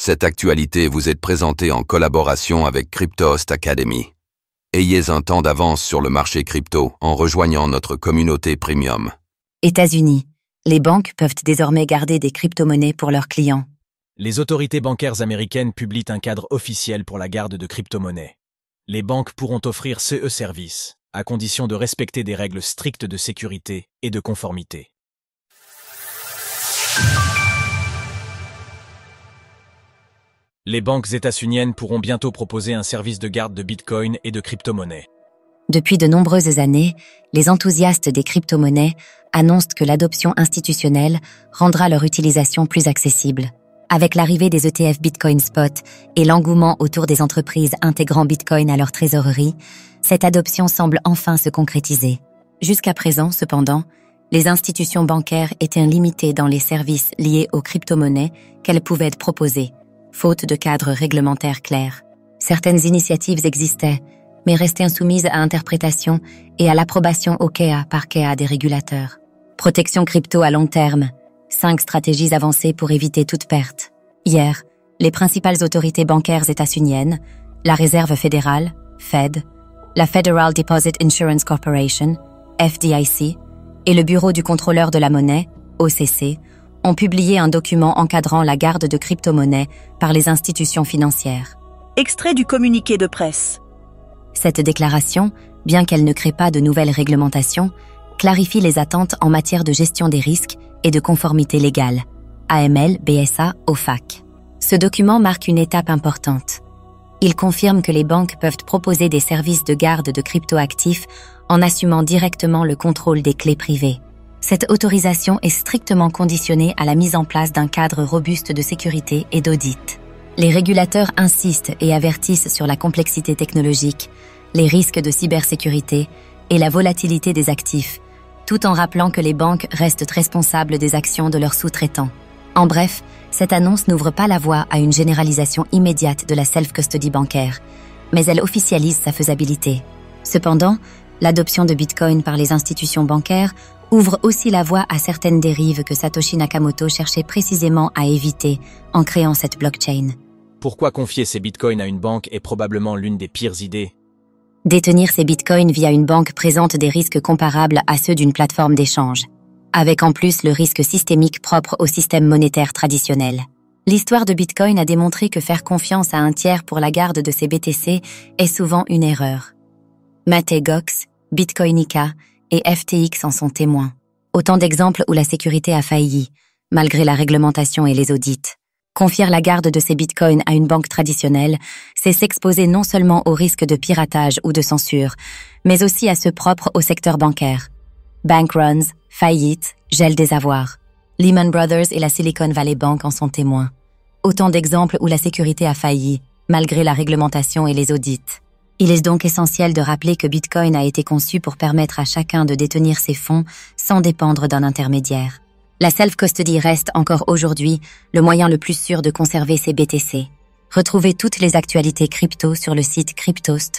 Cette actualité vous est présentée en collaboration avec Cryptost Academy. Ayez un temps d'avance sur le marché crypto en rejoignant notre communauté premium. États-Unis. Les banques peuvent désormais garder des crypto-monnaies pour leurs clients. Les autorités bancaires américaines publient un cadre officiel pour la garde de crypto-monnaies. Les banques pourront offrir ce service, à condition de respecter des règles strictes de sécurité et de conformité. Les banques états-uniennes pourront bientôt proposer un service de garde de Bitcoin et de crypto-monnaies. Depuis de nombreuses années, les enthousiastes des crypto-monnaies annoncent que l'adoption institutionnelle rendra leur utilisation plus accessible. Avec l'arrivée des ETF Bitcoin Spot et l'engouement autour des entreprises intégrant Bitcoin à leur trésorerie, cette adoption semble enfin se concrétiser. Jusqu'à présent, cependant, les institutions bancaires étaient limitées dans les services liés aux crypto-monnaies qu'elles pouvaient proposer, faute de cadre réglementaire clair. Certaines initiatives existaient, mais restaient insoumises à interprétation et à l'approbation OKEA par KEA des régulateurs. Protection crypto à long terme. 5 stratégies avancées pour éviter toute perte. Hier, les principales autorités bancaires états-uniennes, la Réserve fédérale, Fed, la Federal Deposit Insurance Corporation, FDIC, et le Bureau du contrôleur de la monnaie, OCC, ont publié un document encadrant la garde de crypto-monnaies par les institutions financières. Extrait du communiqué de presse. Cette déclaration, bien qu'elle ne crée pas de nouvelles réglementations, clarifie les attentes en matière de gestion des risques et de conformité légale, AML, BSA, OFAC. Ce document marque une étape importante. Il confirme que les banques peuvent proposer des services de garde de cryptoactifs en assumant directement le contrôle des clés privées. Cette autorisation est strictement conditionnée à la mise en place d'un cadre robuste de sécurité et d'audit. Les régulateurs insistent et avertissent sur la complexité technologique, les risques de cybersécurité et la volatilité des actifs, tout en rappelant que les banques restent responsables des actions de leurs sous-traitants. En bref, cette annonce n'ouvre pas la voie à une généralisation immédiate de la self-custody bancaire, mais elle officialise sa faisabilité. Cependant, l'adoption de Bitcoin par les institutions bancaires ouvre aussi la voie à certaines dérives que Satoshi Nakamoto cherchait précisément à éviter en créant cette blockchain. Pourquoi confier ces bitcoins à une banque est probablement l'une des pires idées. Détenir ces bitcoins via une banque présente des risques comparables à ceux d'une plateforme d'échange, avec en plus le risque systémique propre au système monétaire traditionnel. L'histoire de Bitcoin a démontré que faire confiance à un tiers pour la garde de ces BTC est souvent une erreur. Mt. Gox, Bitcoinica et FTX en sont témoins. Autant d'exemples où la sécurité a failli, malgré la réglementation et les audits. Confier la garde de ces bitcoins à une banque traditionnelle, c'est s'exposer non seulement au risque de piratage ou de censure, mais aussi à ceux propres au secteur bancaire. Bank runs, faillites, gel des avoirs. Lehman Brothers et la Silicon Valley Bank en sont témoins. Autant d'exemples où la sécurité a failli, malgré la réglementation et les audits. Il est donc essentiel de rappeler que Bitcoin a été conçu pour permettre à chacun de détenir ses fonds sans dépendre d'un intermédiaire. La self-custody reste encore aujourd'hui le moyen le plus sûr de conserver ses BTC. Retrouvez toutes les actualités crypto sur le site cryptost.fr.